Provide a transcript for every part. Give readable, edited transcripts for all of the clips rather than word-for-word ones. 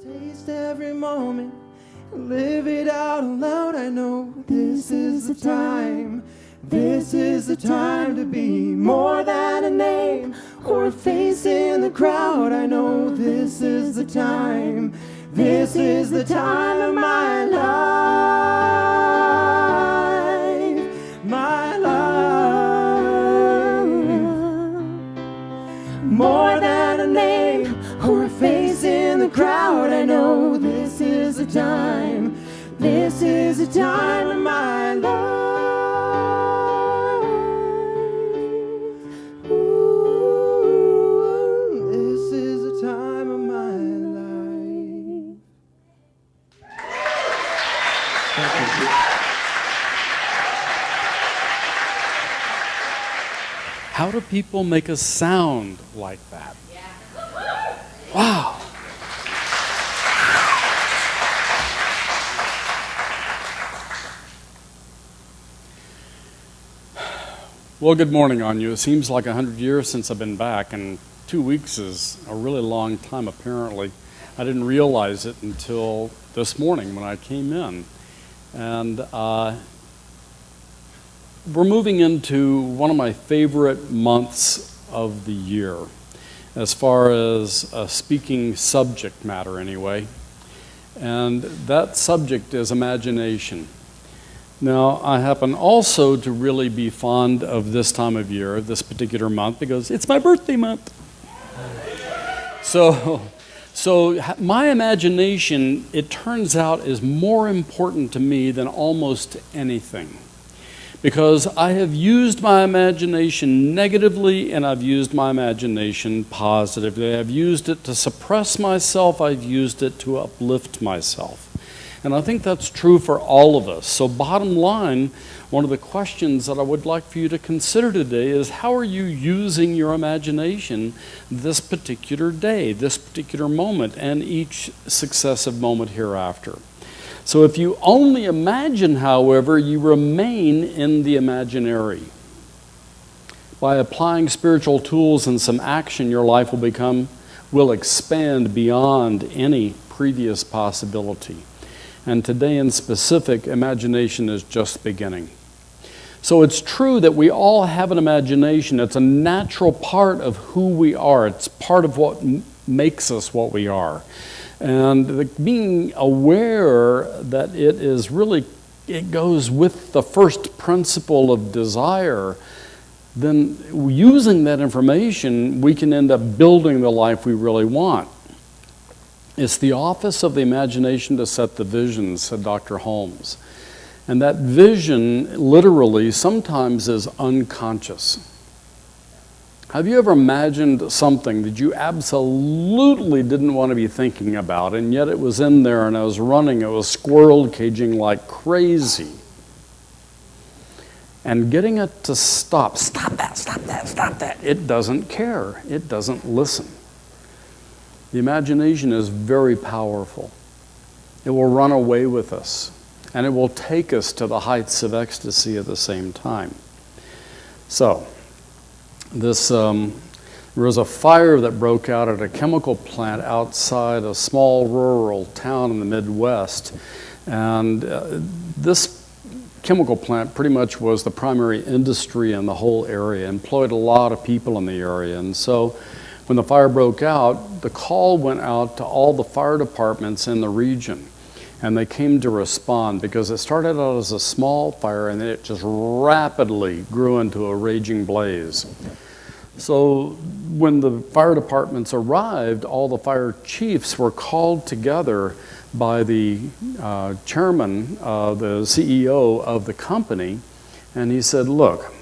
Taste every moment and live it out loud. I know this is the time. This is the time to be more than a name or a face in the crowd. I know this is the time. This is the time of my life. My life. More than a name or a face in the crowd. I know this is the time. This is the time of my life. Ooh, this is the time of my life. Thank you. How do people make a sound like that? Wow. Well, good morning on you. It seems like 100 years since I've been back, and 2 weeks is a really long time, apparently. I didn't realize it until this morning when I came in. And we're moving into one of my favorite months of the year, as far as a speaking subject matter anyway. And that subject is imagination. Now, I happen also to really be fond of this time of year, this particular month, because it's my birthday month. So my imagination, it turns out, is more important to me than almost anything. Because I have used my imagination negatively and I've used my imagination positively. I've used it to suppress myself, I've used it to uplift myself. And I think that's true for all of us. So bottom line, one of the questions that I would like for you to consider today is, how are you using your imagination this particular day, this particular moment, and each successive moment hereafter? So if you only imagine, however, you remain in the imaginary. By applying spiritual tools and some action, your life will expand beyond any previous possibility. And today in specific, imagination is just beginning. So it's true that we all have an imagination. It's a natural part of who we are. It's part of what makes us what we are. And being aware that it goes with the first principle of desire, then using that information, we can end up building the life we really want. It's the office of the imagination to set the vision, said Dr. Holmes. And that vision, literally, sometimes is unconscious. Have you ever imagined something that you absolutely didn't want to be thinking about, and yet it was in there and it was running, it was squirrel caging like crazy? And getting it to stop that. It doesn't care. It doesn't listen. The imagination is very powerful. It will run away with us, and it will take us to the heights of ecstasy at the same time. So, there was a fire that broke out at a chemical plant outside a small rural town in the Midwest, and this chemical plant pretty much was the primary industry in the whole area, employed a lot of people in the area. And so when the fire broke out, the call went out to all the fire departments in the region, and they came to respond, because it started out as a small fire and then it just rapidly grew into a raging blaze. So when the fire departments arrived, all the fire chiefs were called together by the chairman, the CEO of the company, and he said, look,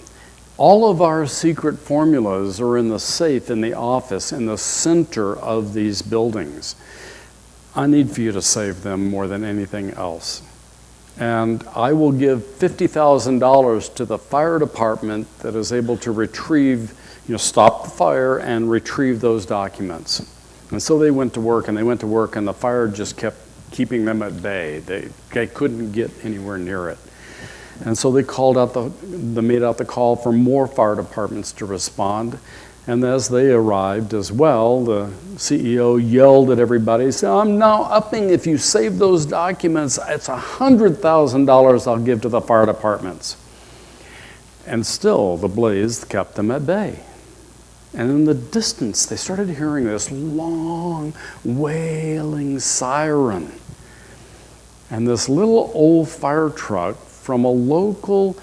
all of our secret formulas are in the safe in the office in the center of these buildings. I need for you to save them more than anything else. And I will give $50,000 to the fire department that is able to retrieve, stop the fire and retrieve those documents. And so they went to work, and the fire just kept keeping them at bay. They couldn't get anywhere near it. And so they made out the call for more fire departments to respond. And as they arrived as well, the CEO yelled at everybody, said, I'm now upping, if you save those documents, it's $100,000 I'll give to the fire departments. And still, the blaze kept them at bay. And in the distance, they started hearing this long, wailing siren. And this little old fire truck from a local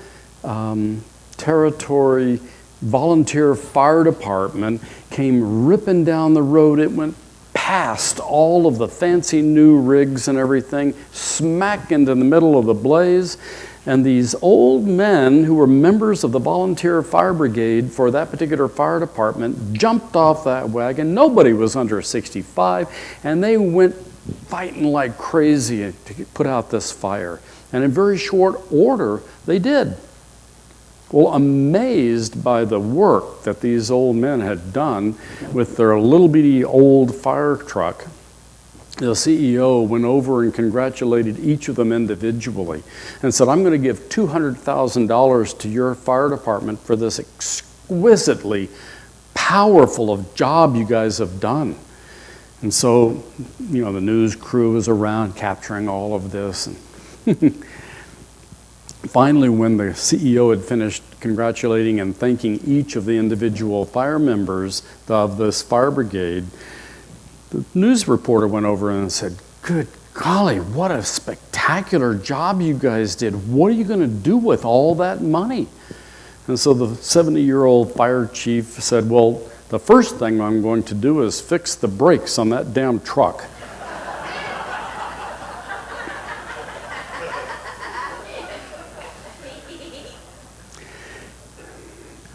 territory volunteer fire department came ripping down the road. It went past all of the fancy new rigs and everything, smack into the middle of the blaze. And these old men who were members of the volunteer fire brigade for that particular fire department jumped off that wagon. Nobody was under 65, and they went fighting like crazy to put out this fire. And in very short order, they did. Well, amazed by the work that these old men had done with their little bitty old fire truck, the CEO went over and congratulated each of them individually and said, I'm going to give $200,000 to your fire department for this exquisitely powerful job you guys have done. And so, the news crew was around capturing all of this. And finally, when the CEO had finished congratulating and thanking each of the individual fire members of this fire brigade, the news reporter went over and said, good golly, what a spectacular job you guys did. What are you going to do with all that money? And so the 70-year-old fire chief said, well, the first thing I'm going to do is fix the brakes on that damn truck.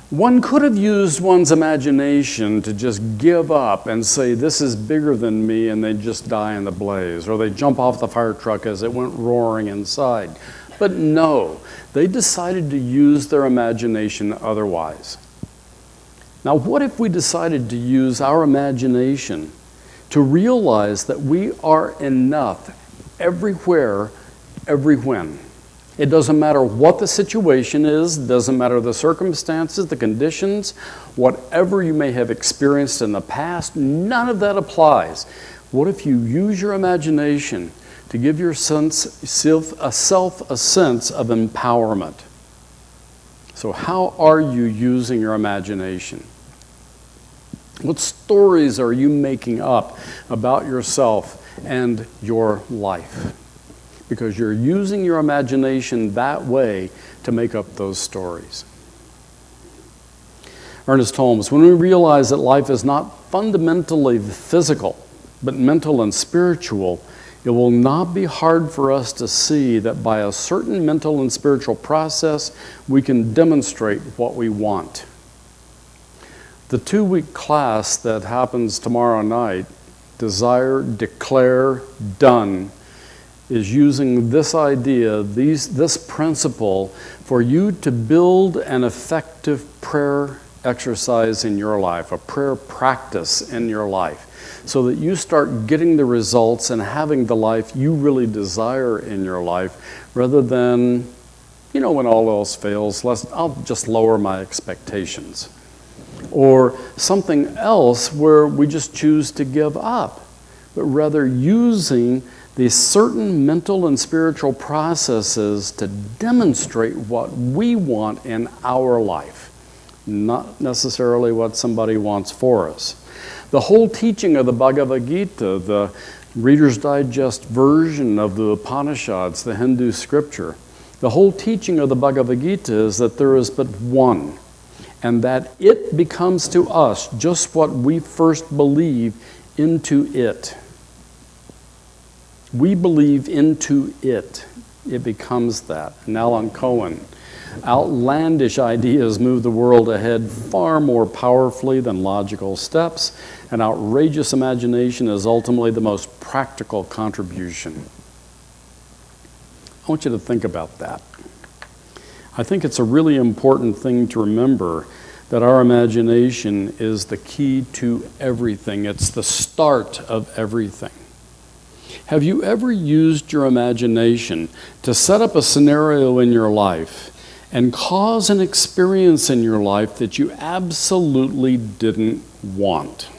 One could have used one's imagination to just give up and say, this is bigger than me, and they just die in the blaze, or they jump off the fire truck as it went roaring inside. But no, they decided to use their imagination otherwise. Now, what if we decided to use our imagination to realize that we are enough everywhere, every when? It doesn't matter what the situation is, it doesn't matter the circumstances, the conditions, whatever you may have experienced in the past, none of that applies. What if you use your imagination to give yourself a sense of empowerment? So how are you using your imagination? What stories are you making up about yourself and your life? Because you're using your imagination that way to make up those stories. Ernest Holmes, when we realize that life is not fundamentally physical, but mental and spiritual, it will not be hard for us to see that by a certain mental and spiritual process, we can demonstrate what we want. The 2-week class that happens tomorrow night, Desire, Declare, Done, is using this idea, this principle, for you to build an effective prayer exercise in your life, a prayer practice in your life, so that you start getting the results and having the life you really desire in your life, rather than, when all else fails, I'll just lower my expectations. Or something else where we just choose to give up, but rather using these certain mental and spiritual processes to demonstrate what we want in our life, not necessarily what somebody wants for us. The whole teaching of the Bhagavad Gita, the Reader's Digest version of the Upanishads, the Hindu scripture, the whole teaching of the Bhagavad Gita is that there is but one, and that it becomes to us just what we first believe into it. We believe into it. It becomes that. And Alan Cohen, outlandish ideas move the world ahead far more powerfully than logical steps, and outrageous imagination is ultimately the most practical contribution. I want you to think about that. I think it's a really important thing to remember that our imagination is the key to everything. It's the start of everything. Have you ever used your imagination to set up a scenario in your life and cause an experience in your life that you absolutely didn't want.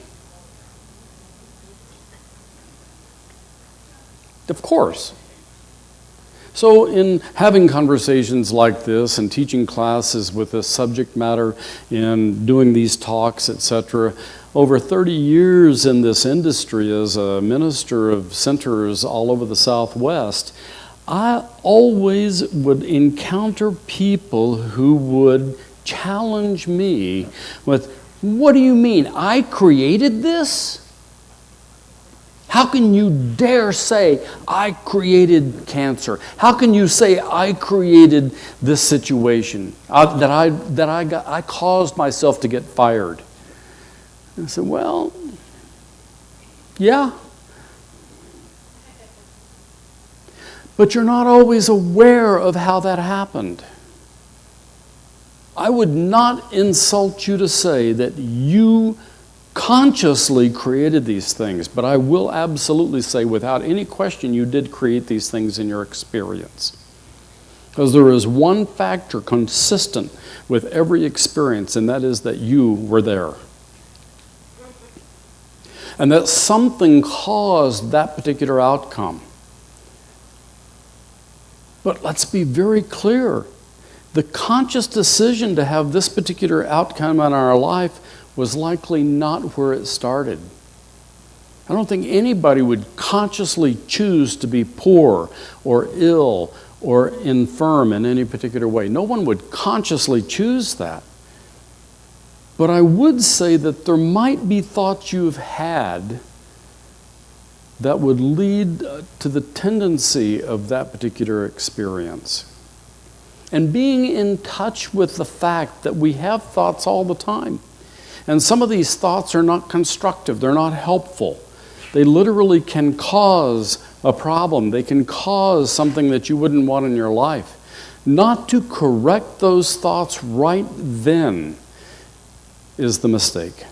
Of course. So in having conversations like this and teaching classes with this subject matter and doing these talks, etc., over 30 years in this industry as a minister of centers all over the Southwest, I always would encounter people who would challenge me with, "What do you mean? I created this? How can you dare say I created cancer? How can you say I created this situation, that I caused myself to get fired?" And I said, "Well, yeah. But you're not always aware of how that happened. I would not insult you to say that you consciously created these things, but I will absolutely say without any question you did create these things in your experience. Because there is one factor consistent with every experience, and that is that you were there. And that something caused that particular outcome. But let's be very clear. The conscious decision to have this particular outcome in our life was likely not where it started. I don't think anybody would consciously choose to be poor or ill or infirm in any particular way. No one would consciously choose that. But I would say that there might be thoughts you've had that would lead to the tendency of that particular experience. And being in touch with the fact that we have thoughts all the time. And some of these thoughts are not constructive, they're not helpful. They literally can cause a problem. They can cause something that you wouldn't want in your life. Not to correct those thoughts right then is the mistake.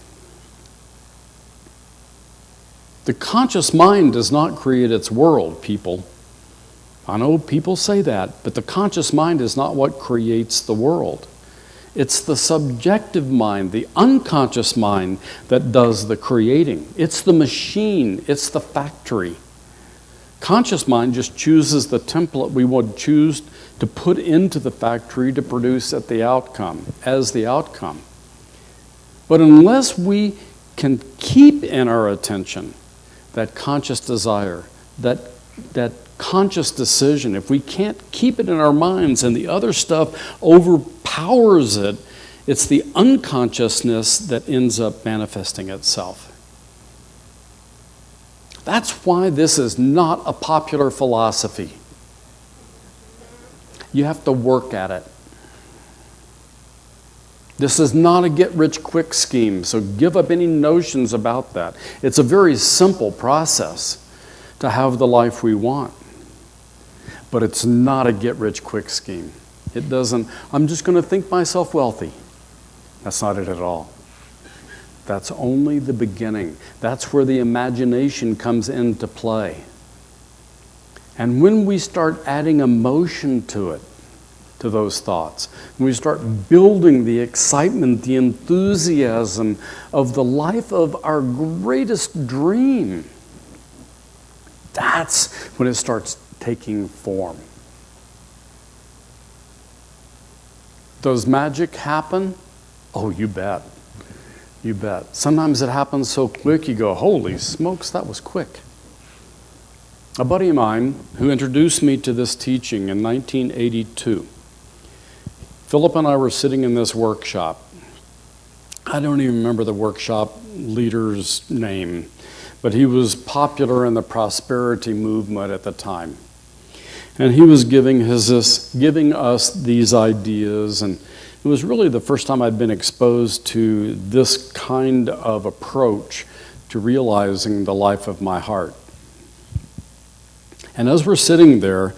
The conscious mind does not create its world, people. I know people say that, but the conscious mind is not what creates the world. It's the subjective mind, the unconscious mind, that does the creating. It's the machine, it's the factory. Conscious mind just chooses the template we would choose to put into the factory to produce as the outcome. But unless we can keep in our attention that conscious desire, that conscious decision, if we can't keep it in our minds and the other stuff overpowers it, it's the unconsciousness that ends up manifesting itself. That's why this is not a popular philosophy. You have to work at it. This is not a get-rich-quick scheme, so give up any notions about that. It's a very simple process to have the life we want. But it's not a get-rich-quick scheme. It doesn't, I'm just going to think myself wealthy. That's not it at all. That's only the beginning. That's where the imagination comes into play. And when we start adding emotion to it, to those thoughts, when we start building the excitement, the enthusiasm of the life of our greatest dream, that's when it starts taking form. Does magic happen? Oh, you bet. You bet. Sometimes it happens so quick you go, holy smokes, that was quick. A buddy of mine who introduced me to this teaching in 1982, Philip and I were sitting in this workshop. I don't even remember the workshop leader's name, but he was popular in the prosperity movement at the time. And he was giving us these ideas, and it was really the first time I'd been exposed to this kind of approach to realizing the life of my heart. And as we're sitting there,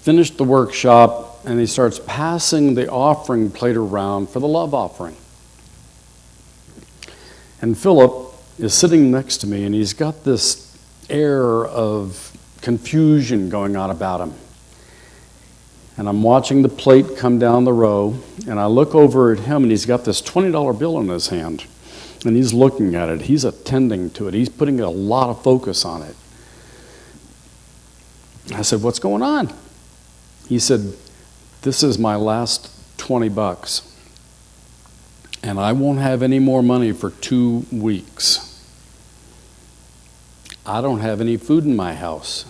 finished the workshop, and he starts passing the offering plate around for the love offering. And Philip is sitting next to me, and he's got this air of confusion going on about him. And I'm watching the plate come down the row, and I look over at him, and he's got this $20 bill in his hand, and he's looking at it. He's attending to it. He's putting a lot of focus on it. I said, "What's going on?" He said, "This is my last 20 bucks, and I won't have any more money for 2 weeks. I don't have any food in my house.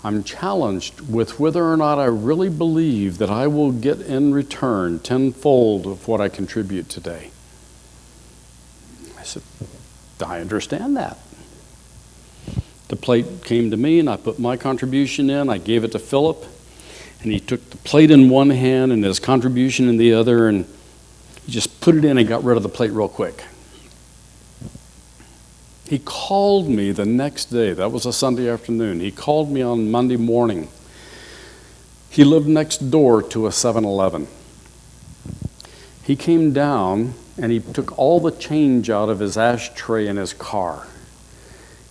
I'm challenged with whether or not I really believe that I will get in return tenfold of what I contribute today." I said, "I understand that." The plate came to me, and I put my contribution in. I gave it to Philip, and he took the plate in one hand and his contribution in the other, and he just put it in and got rid of the plate real quick. He called me the next day. That was a Sunday afternoon. He called me on Monday morning. He lived next door to a 7-Eleven. He came down and he took all the change out of his ashtray in his car.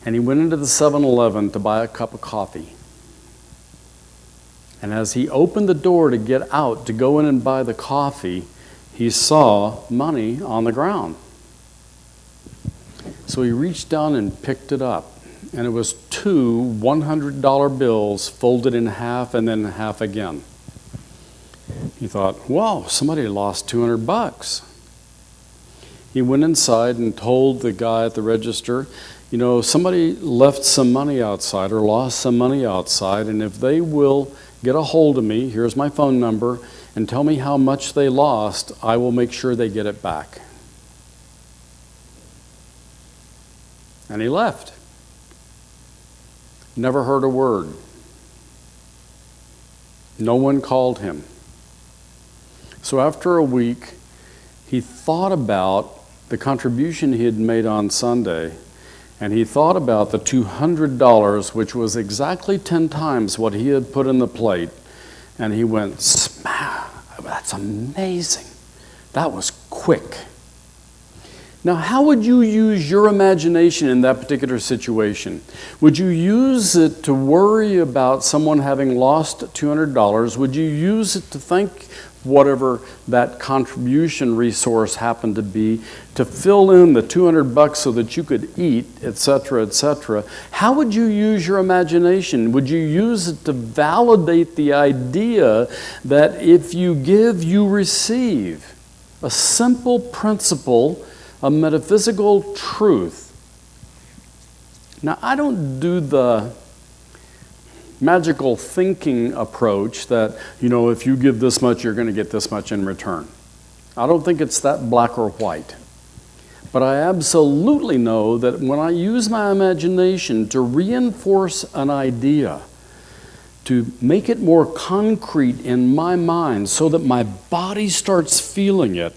And he went into the 7-Eleven to buy a cup of coffee. And as he opened the door to get out to go in and buy the coffee, he saw money on the ground. So he reached down and picked it up, and it was 2 $100 bills folded in half and then half again. He thought, "Whoa, somebody lost 200 bucks." He went inside and told the guy at the register, "Somebody left some money outside or lost some money outside, and if they will get a hold of me, here's my phone number, and tell me how much they lost, I will make sure they get it back." And he left. Never heard a word. No one called him. So after a week, he thought about the contribution he had made on Sunday, and he thought about the $200, which was exactly 10 times what he had put in the plate, and he went, "Smash, that's amazing. That was quick." Now, how would you use your imagination in that particular situation? Would you use it to worry about someone having lost $200? Would you use it to think whatever that contribution resource happened to be, to fill in the 200 bucks so that you could eat, etc., etc.? How would you use your imagination? Would you use it to validate the idea that if you give, you receive? A simple principle, a metaphysical truth. Now, I don't do the magical thinking approach that, if you give this much, you're going to get this much in return. I don't think it's that black or white. But I absolutely know that when I use my imagination to reinforce an idea, to make it more concrete in my mind so that my body starts feeling it,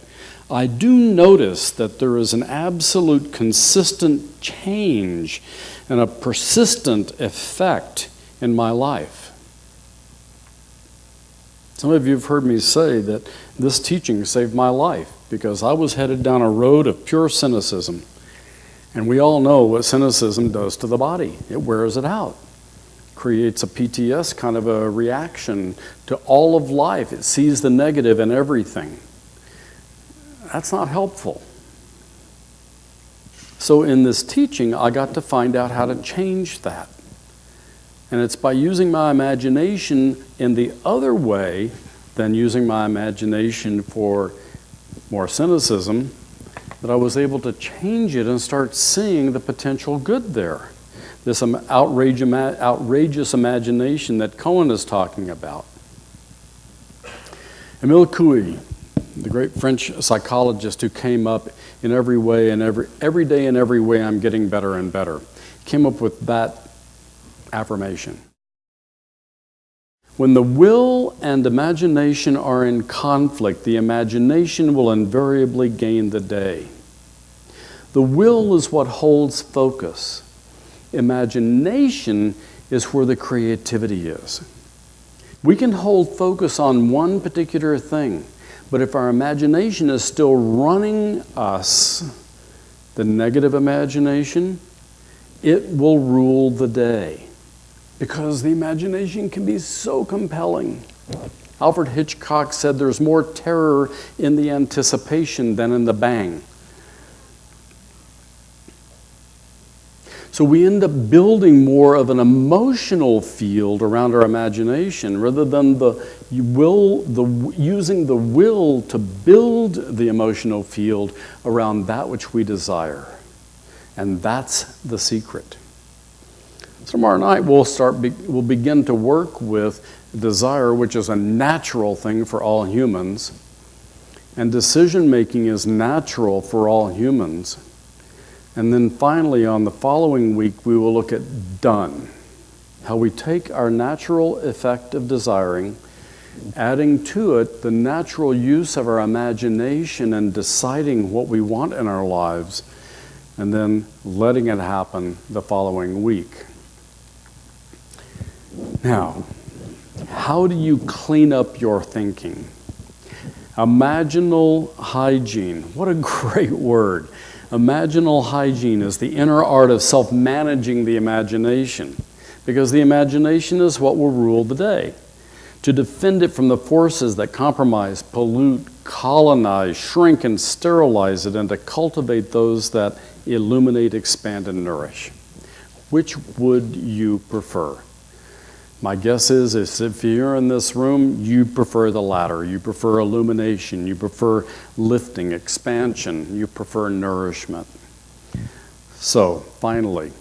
I do notice that there is an absolute consistent change and a persistent effect in my life. Some of you have heard me say that this teaching saved my life because I was headed down a road of pure cynicism. And we all know what cynicism does to the body. It wears it out. Creates a PTS kind of a reaction to all of life. It sees the negative in everything. That's not helpful. So in this teaching, I got to find out how to change that. And it's by using my imagination in the other way than using my imagination for more cynicism that I was able to change it and start seeing the potential good there. This outrageous imagination that Cohen is talking about. Émile Coué, the great French psychologist who came up in every way and every day in every way I'm getting better and better, came up with that affirmation. When the will and imagination are in conflict, the imagination will invariably gain the day. The will is what holds focus. Imagination is where the creativity is. We can hold focus on one particular thing, but if our imagination is still running us, the negative imagination, it will rule the day. Because the imagination can be so compelling. Alfred Hitchcock said there's more terror in the anticipation than in the bang. So we end up building more of an emotional field around our imagination rather than using the will to build the emotional field around that which we desire. And that's the secret. Tomorrow night we'll begin to work with desire, which is a natural thing for all humans. And decision making is natural for all humans. And then finally, on the following week, we will look at done. How we take our natural effect of desiring, adding to it the natural use of our imagination and deciding what we want in our lives, and then letting it happen the following week. Now, how do you clean up your thinking? Imaginal hygiene. What a great word. Imaginal hygiene is the inner art of self-managing the imagination, because the imagination is what will rule the day. To defend it from the forces that compromise, pollute, colonize, shrink, and sterilize it, and to cultivate those that illuminate, expand, and nourish. Which would you prefer? My guess is if you're in this room, you prefer the latter. You prefer illumination. You prefer lifting, expansion. You prefer nourishment. So, finally,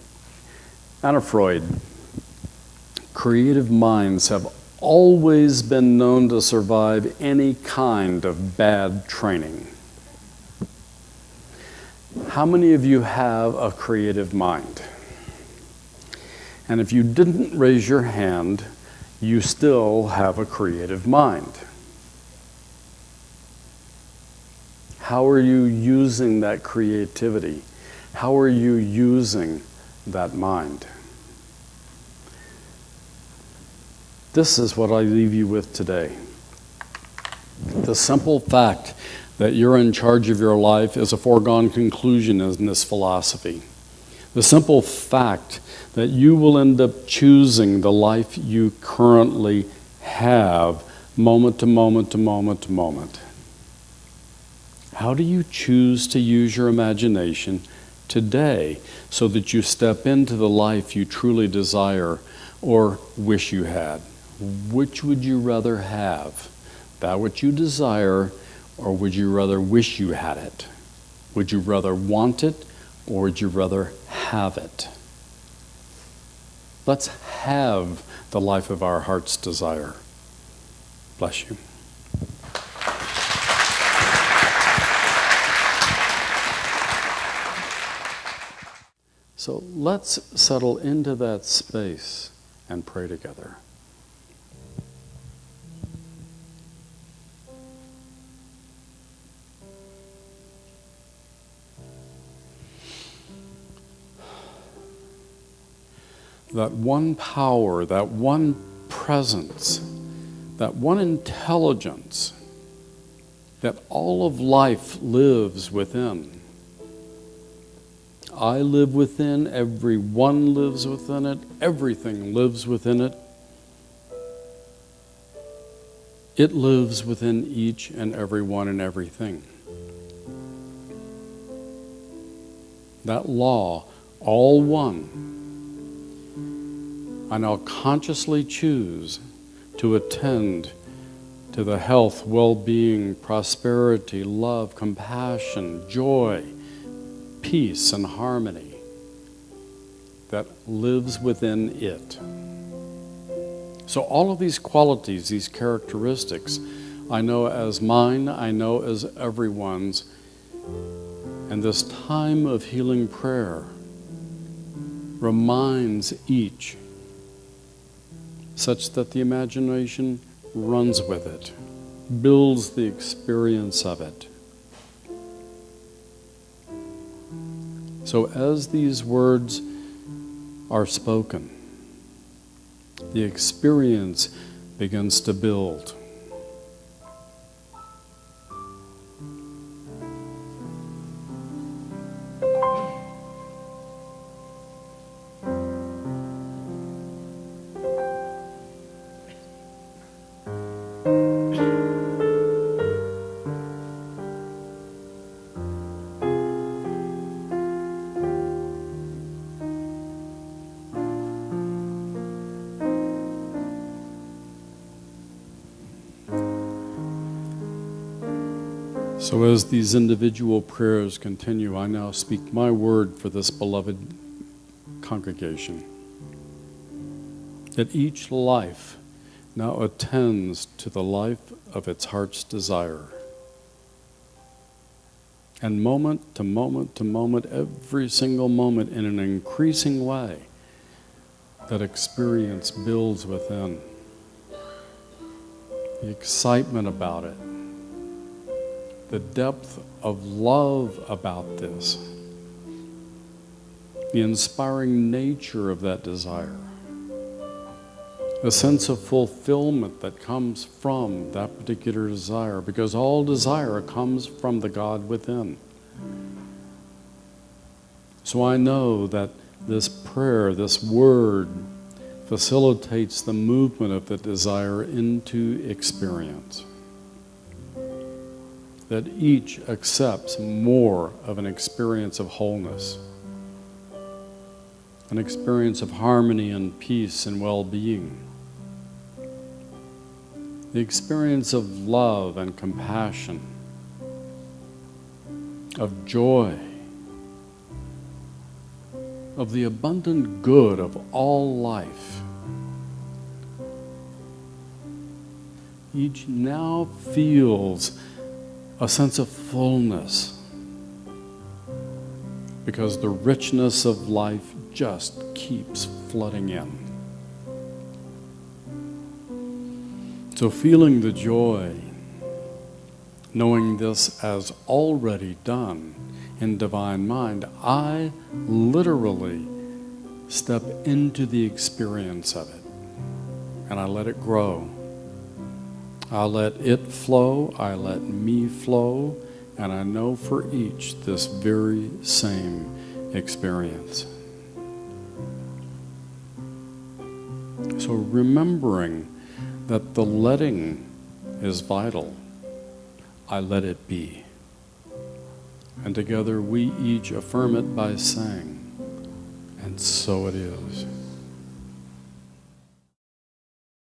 Anna Freud, creative minds have always been known to survive any kind of bad training. How many of you have a creative mind? And if you didn't raise your hand, you still have a creative mind. How are you using that creativity? How are you using that mind? This is what I leave you with today. The simple fact that you're in charge of your life is a foregone conclusion in this philosophy. The simple fact that you will end up choosing the life you currently have, moment to moment to moment to moment. How do you choose to use your imagination today so that you step into the life you truly desire or wish you had? Which would you rather have? That which you desire, or would you rather wish you had it? Would you rather want it, or would you rather have it? Let's have the life of our heart's desire. Bless you. So let's settle into that space and pray together. That one power, that one presence, that one intelligence that all of life lives within. I live within, everyone lives within it, everything lives within it. It lives within each and every one and everything. That law, all one. I now consciously choose to attend to the health, well-being, prosperity, love, compassion, joy, peace, and harmony that lives within it. So all of these qualities, these characteristics, I know as mine, I know as everyone's. And this time of healing prayer reminds each, such that the imagination runs with it, builds the experience of it. So as these words are spoken, the experience begins to build. So as these individual prayers continue, I now speak my word for this beloved congregation, that each life now attends to the life of its heart's desire. And moment to moment to moment, every single moment in an increasing way, that experience builds within. The excitement about it, the depth of love about this, the inspiring nature of that desire, a sense of fulfillment that comes from that particular desire, because all desire comes from the God within. So I know that this prayer, this word, facilitates the movement of the desire into experience. That each accepts more of an experience of wholeness, an experience of harmony and peace and well-being, the experience of love and compassion, of joy, of the abundant good of all life. Each now feels a sense of fullness, because the richness of life just keeps flooding in. So feeling the joy, knowing this as already done in divine mind, I literally step into the experience of it, and I let it grow. I let it flow, I let me flow, and I know for each this very same experience. So remembering that the letting is vital, I let it be. And together we each affirm it by saying, and so it is.